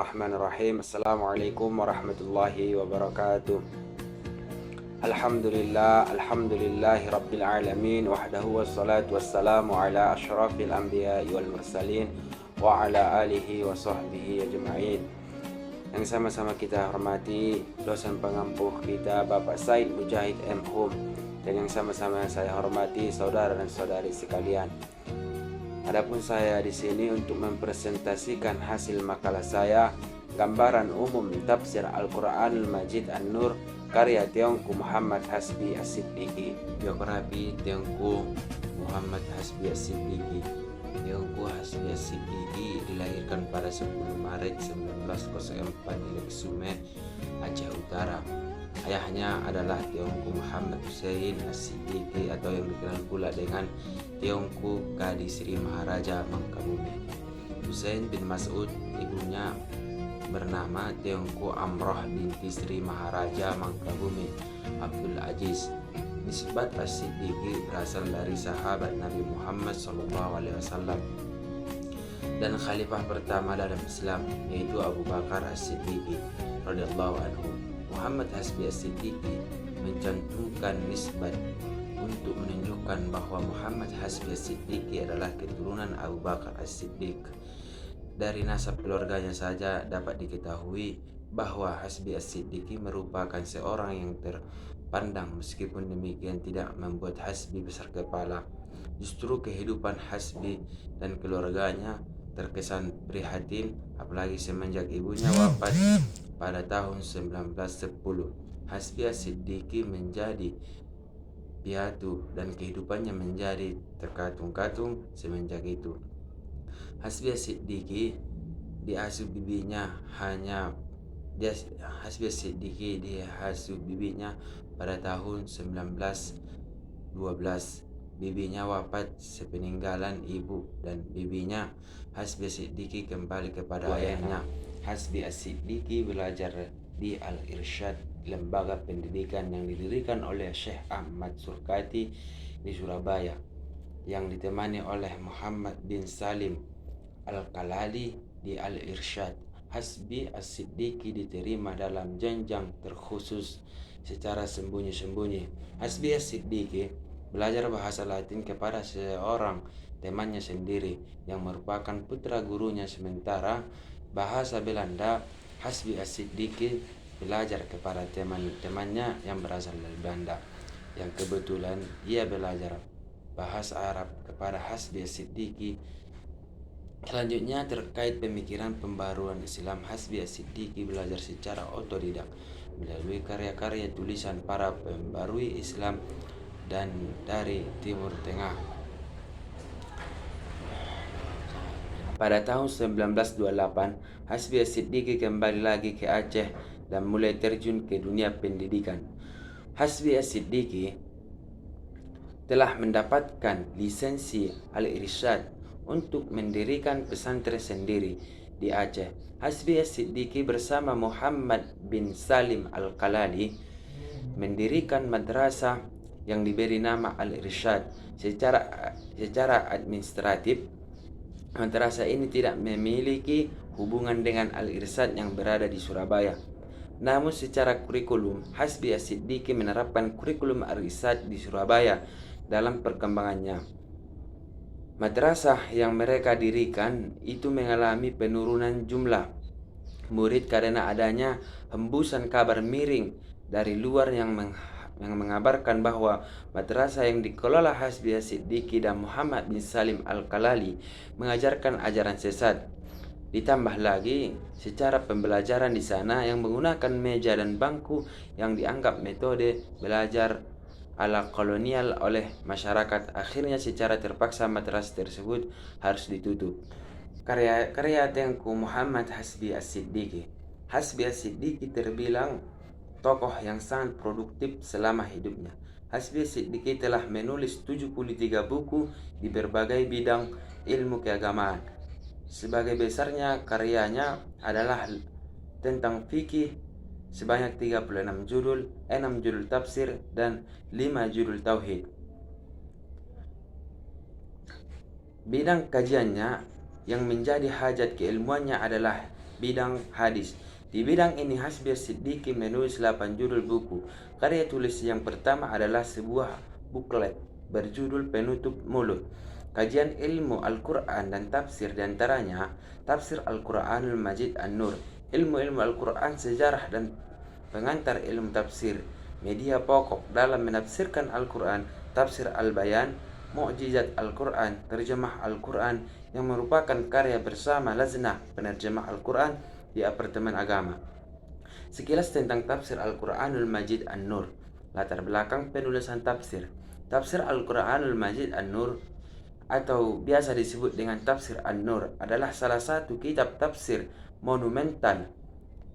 Bismillahirrahmanirrahim. Assalamualaikum warahmatullahi wabarakatuh. Alhamdulillahi rabbil alamin wahdahu wassalatu wassalamu ala asyrafil anbiya'i wal mursalin wa ala alihi wa sahbihi ajma'in. Yang sama-sama kita hormati dosen pengampuh kita Bapak Said Mujahid M. Hum, dan yang sama-sama saya hormati saudara dan saudari sekalian. Adapun saya di sini untuk mempresentasikan hasil makalah saya, gambaran umum tafsir Al-Quranul Majid An-Nur karya Teongku Muhammad Hasbi As-Siddiqi. Biografi Teongku Muhammad Hasbi As-Siddiqi. Teongku Hasbi As-Siddiqi dilahirkan pada 10 Maret 1904 di Lek Sume, Aceh Utara. Ayahnya adalah Teongku Muhammad Hussein As-Siddiqi atau yang dikenal pula dengan Teongku Kadi Sri Maharaja Mangkabumi. Hussein bin Mas'ud, ibunya bernama Teongku Amroh binti Sri Maharaja Mangkabumi Abdul Aziz. Nisbat As-Siddiqi berasal dari sahabat Nabi Muhammad SAW dan khalifah pertama dalam Islam, yaitu Abu Bakar As-Siddiqi radhiyallahu anhu. Muhammad Hasbi As-Siddiqi mencantumkan nisbat untuk menunjukkan bahwa Muhammad Hasbi As-Siddiqi adalah keturunan Abu Bakar As-Siddiq. Dari nasab keluarganya saja dapat diketahui bahwa Hasbi As-Siddiqi merupakan seorang yang terpandang. Meskipun demikian tidak membuat Hasbi besar kepala. Justru kehidupan Hasbi dan keluarganya terkesan prihatin, apalagi semenjak ibunya wafat pada tahun 1910. Hasbi As-Siddiqi menjadi piatu dan kehidupannya menjadi terkatung-katung semenjak itu. Hasbi As-Siddiqi diasuh bibinya pada tahun 1912. Bibinya wafat sepeninggalan ibu dan bibinya. Hasbi As-Siddiqi kembali kepada ayahnya. Hasbi As-Siddiqi belajar di Al-Irsyad, lembaga pendidikan yang didirikan oleh Syekh Ahmad Surkati di Surabaya, yang ditemani oleh Muhammad bin Salim Al-Kalali di Al-Irsyad. Hasbi As-Siddiqi diterima dalam jenjang terkhusus secara sembunyi-sembunyi. Hasbi As-Siddiqi belajar bahasa Latin kepada seorang temannya sendiri yang merupakan putra gurunya, sementara bahasa Belanda Hasbi As-Siddiqi belajar kepada teman-temannya yang berasal dari Belanda, yang kebetulan ia belajar bahasa Arab kepada Hasbi As-Siddiqi. Selanjutnya, terkait pemikiran pembaruan Islam, Hasbi As-Siddiqi belajar secara otodidak melalui karya-karya tulisan para pembarui Islam dan dari Timur Tengah. Pada tahun 1928, Hasbi As-Siddiqi kembali lagi ke Aceh dan mulai terjun ke dunia pendidikan. Hasbi As-Siddiqi telah mendapatkan lisensi Al-Irsyad untuk mendirikan pesantren sendiri di Aceh. Hasbi As-Siddiqi bersama Muhammad bin Salim Al-Kalali mendirikan madrasah yang diberi nama Al-Irsyad. Secara administratif, madrasah ini tidak memiliki hubungan dengan Al-Irsyad yang berada di Surabaya. Namun secara kurikulum, Hasbi As-Siddiqi menerapkan kurikulum Al-Irsyad di Surabaya dalam perkembangannya. Madrasah yang mereka dirikan itu mengalami penurunan jumlah murid karena adanya hembusan kabar miring dari luar yang mengabarkan bahwa madrasah yang dikelola Hasbi As-Siddiqi dan Muhammad bin Salim Al-Kalali mengajarkan ajaran sesat. Ditambah lagi, secara pembelajaran di sana yang menggunakan meja dan bangku yang dianggap metode belajar ala kolonial oleh masyarakat. Akhirnya secara terpaksa madrasah tersebut harus ditutup. Karya Teongku Muhammad Hasbi As-Siddiqi. Hasbi As-Siddiqi terbilang tokoh yang sangat produktif selama hidupnya. Hasbi As-Siddiqi telah menulis 73 buku di berbagai bidang ilmu keagamaan. Sebagai besarnya karyanya adalah tentang fikih sebanyak 36 judul, 6 judul tafsir, dan 5 judul tauhid. Bidang kajiannya yang menjadi hajat keilmuannya adalah bidang hadis. Di bidang ini Hasbi As-Siddiqi menulis 8 judul buku. Karya tulis yang pertama adalah sebuah buklet berjudul Penutup Mulut. Kajian ilmu Al-Quran dan tafsir, diantaranya Tafsir Al-Quranul Majid An-Nur, ilmu-ilmu Al-Quran, sejarah dan pengantar ilmu tafsir, media pokok dalam menafsirkan Al-Quran, Tafsir Al-Bayan, Mu'jizat Al-Quran, terjemah Al-Quran yang merupakan karya bersama Laznah penerjemah Al-Quran di Apartemen Agama. Sekilas tentang Tafsir Al-Quranul Majid An-Nur. Latar belakang penulisan tafsir. Tafsir Al-Quranul Majid An-Nur atau biasa disebut dengan Tafsir An-Nur adalah salah satu kitab tafsir monumental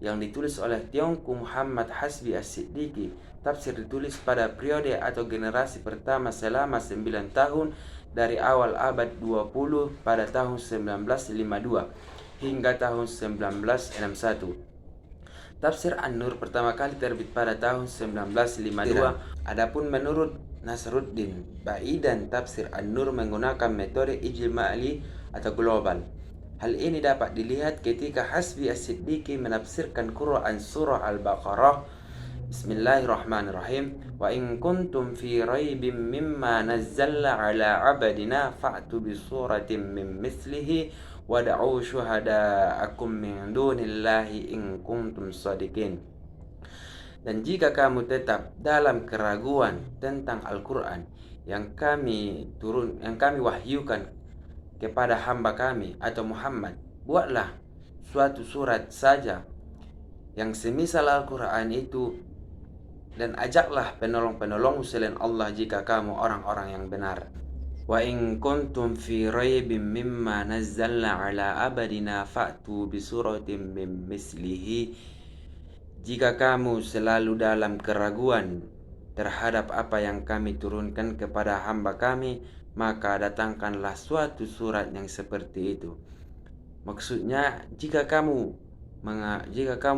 yang ditulis oleh Tiongku Muhammad Hasbi As-Siddiqi. Tafsir ditulis pada periode atau generasi pertama selama 9 tahun dari awal abad 20 pada tahun 1952 hingga tahun 1961. Tafsir An-Nur pertama kali terbit pada tahun 1952. Adapun menurut Nasruddin Baidan, Tafsir An-Nur menggunakan metode ijmali atau global. Hal ini dapat dilihat ketika Hasbi As-Siddiqi menafsirkan Quran surah Al-Baqarah. Bismillahirrahmanirrahim. Wa in kuntum fi raibim mimma nazzalna ala abadina fa'tu bi suratin min mislihi wad'u syuhada'akum min dunillahi in kuntum shadiqin. Dan jika kamu tetap dalam keraguan tentang Al-Quran yang kami wahyukan kepada hamba kami atau Muhammad, buatlah suatu surat saja yang semisal Al-Quran itu dan ajaklah penolong-penolongmu selain Allah jika kamu orang-orang yang benar. Wa in kuntum fi raibim mimma nazzalna ala abadina fa'tu bi suratin min mislihi. Jika kamu selalu dalam keraguan terhadap apa yang kami turunkan kepada hamba kami, maka datangkanlah suatu surat yang seperti itu. Maksudnya, jika kamu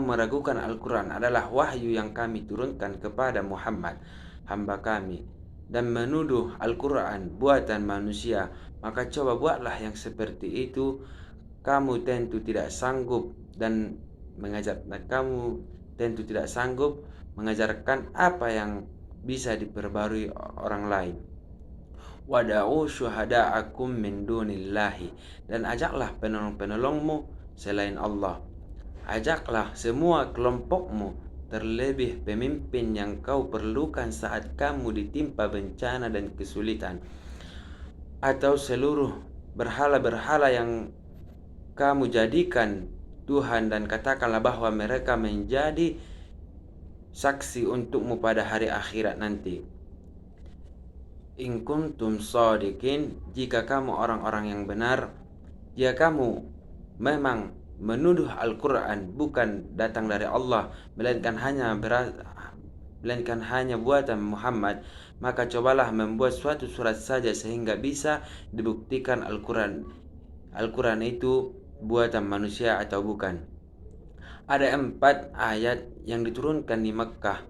meragukan Al-Quran adalah wahyu yang kami turunkan kepada Muhammad, hamba kami, dan menuduh Al-Quran buatan manusia, maka coba buatlah yang seperti itu. Kamu tentu tidak sanggup mengajarkan apa yang bisa diperbarui orang lain. Wada'u syuhada'akum min dunillahi, dan ajaklah penolong-penolongmu selain Allah. Ajaklah semua kelompokmu, terlebih pemimpin yang kau perlukan saat kamu ditimpa bencana dan kesulitan, atau seluruh berhala-berhala yang kamu jadikan Tuhan, dan katakanlah bahwa mereka menjadi saksi untukmu pada hari akhirat nanti. In kuntum shadiqin, jika kamu orang-orang yang benar, jika kamu memang menuduh Al-Quran bukan datang dari Allah, melainkan hanya buatan Muhammad, maka cobalah membuat suatu surat saja sehingga bisa dibuktikan Al-Quran itu buatan manusia atau bukan. Ada 4 ayat yang diturunkan di Mekkah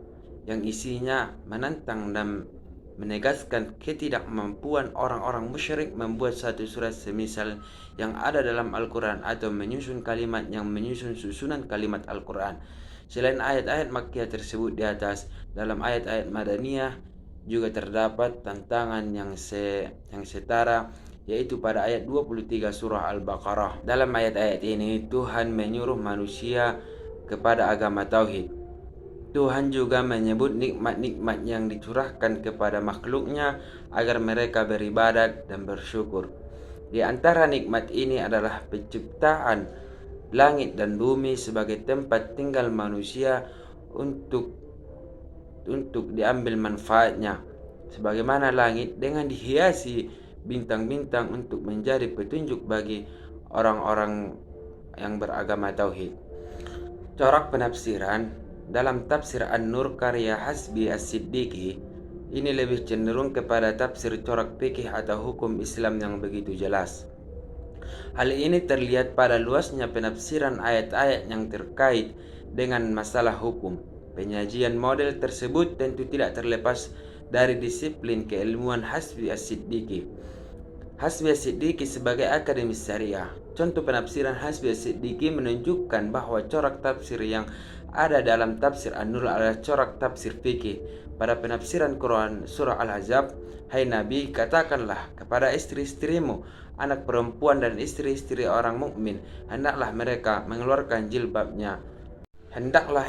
yang isinya menantang dan menegaskan ketidakmampuan orang-orang musyrik membuat satu surat semisal yang ada dalam Al-Quran atau menyusun kalimat yang menyusun susunan kalimat Al-Quran. Selain ayat-ayat Makkiyah tersebut di atas, dalam ayat-ayat Madaniyah juga terdapat tantangan yang setara, yaitu pada ayat 23 surah Al-Baqarah. Dalam ayat-ayat ini Tuhan menyuruh manusia kepada agama tauhid. Tuhan juga menyebut nikmat-nikmat yang dicurahkan kepada makhluknya agar mereka beribadat dan bersyukur. Di antara nikmat ini adalah penciptaan langit dan bumi sebagai tempat tinggal manusia untuk diambil manfaatnya. Sebagaimana langit dengan dihiasi bintang-bintang untuk menjadi petunjuk bagi orang-orang yang beragama tauhid. Corak penafsiran dalam Tafsir An-Nur karya Hasbi As-Siddiqi ini lebih cenderung kepada tafsir corak fikih atau hukum Islam yang begitu jelas. Hal ini terlihat pada luasnya penafsiran ayat-ayat yang terkait dengan masalah hukum. Penyajian model tersebut tentu tidak terlepas dari disiplin keilmuan Hasbi As-Siddiqi. Hasbi As-Siddiqi sebagai akademis syariah contoh penafsiran Hasbi As-Siddiqi menunjukkan bahwa corak tafsir yang ada dalam tafsir An-Nur adalah corak tafsir fikih. Pada penafsiran Quran surah Al-Ahzab, "Hai Nabi, katakanlah kepada istri-istrimu, anak perempuan dan istri-istri orang mukmin, hendaklah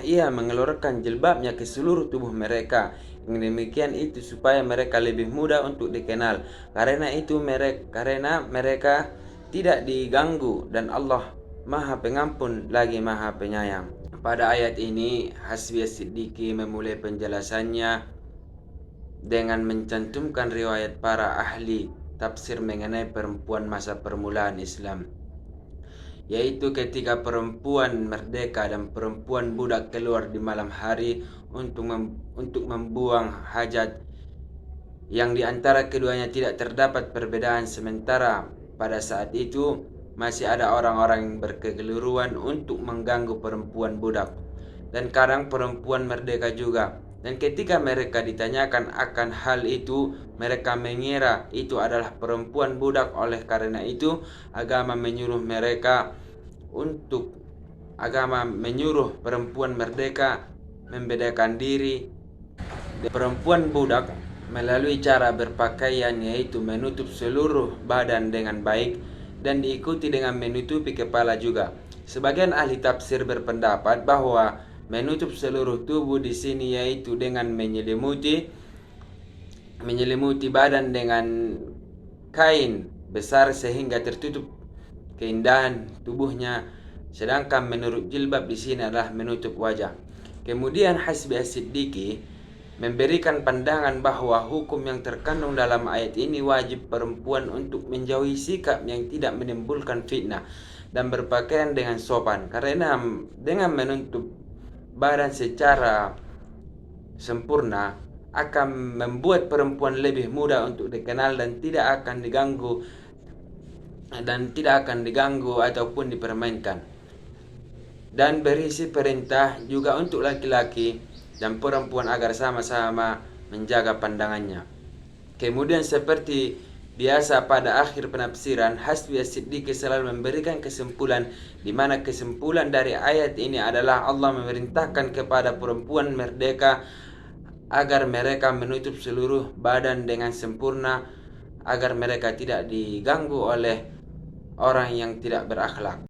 ia mengeluarkan jilbabnya ke seluruh tubuh mereka. Yang demikian itu supaya mereka lebih mudah untuk dikenal. Karena mereka tidak diganggu dan Allah Maha Pengampun lagi Maha Penyayang." Pada ayat ini, Hasbi As-Siddiqi memulai penjelasannya dengan mencantumkan riwayat para ahli tafsir mengenai perempuan masa permulaan Islam, yaitu ketika perempuan merdeka dan perempuan budak keluar di malam hari untuk membuang hajat, yang di antara keduanya tidak terdapat perbedaan, sementara pada saat itu masih ada orang-orang yang berkekeliruan untuk mengganggu perempuan budak dan kadang perempuan merdeka juga. Dan ketika mereka ditanyakan akan hal itu, mereka mengira itu adalah perempuan budak. Oleh karena itu, agama menyuruh perempuan merdeka membedakan diri dari perempuan budak melalui cara berpakaian, yaitu menutup seluruh badan dengan baik dan diikuti dengan menutupi kepala juga. Sebagian ahli tafsir berpendapat bahwa menutup seluruh tubuh di sini yaitu dengan menyelimuti badan dengan kain besar sehingga tertutup keindahan tubuhnya, sedangkan menurut jilbab di sini adalah menutup wajah. Kemudian Hasbi As-Siddiqi memberikan pandangan bahwa hukum yang terkandung dalam ayat ini wajib perempuan untuk menjauhi sikap yang tidak menimbulkan fitnah dan berpakaian dengan sopan, karena dengan menutup badan secara sempurna akan membuat perempuan lebih mudah untuk dikenal dan tidak akan diganggu ataupun dipermainkan. Dan berisi perintah juga untuk laki-laki dan perempuan agar sama-sama menjaga pandangannya. Kemudian seperti biasa pada akhir penafsiran, Hasbi As-Siddiqi selalu memberikan kesimpulan, di mana kesimpulan dari ayat ini adalah Allah memerintahkan kepada perempuan merdeka agar mereka menutup seluruh badan dengan sempurna, agar mereka tidak diganggu oleh orang yang tidak berakhlak.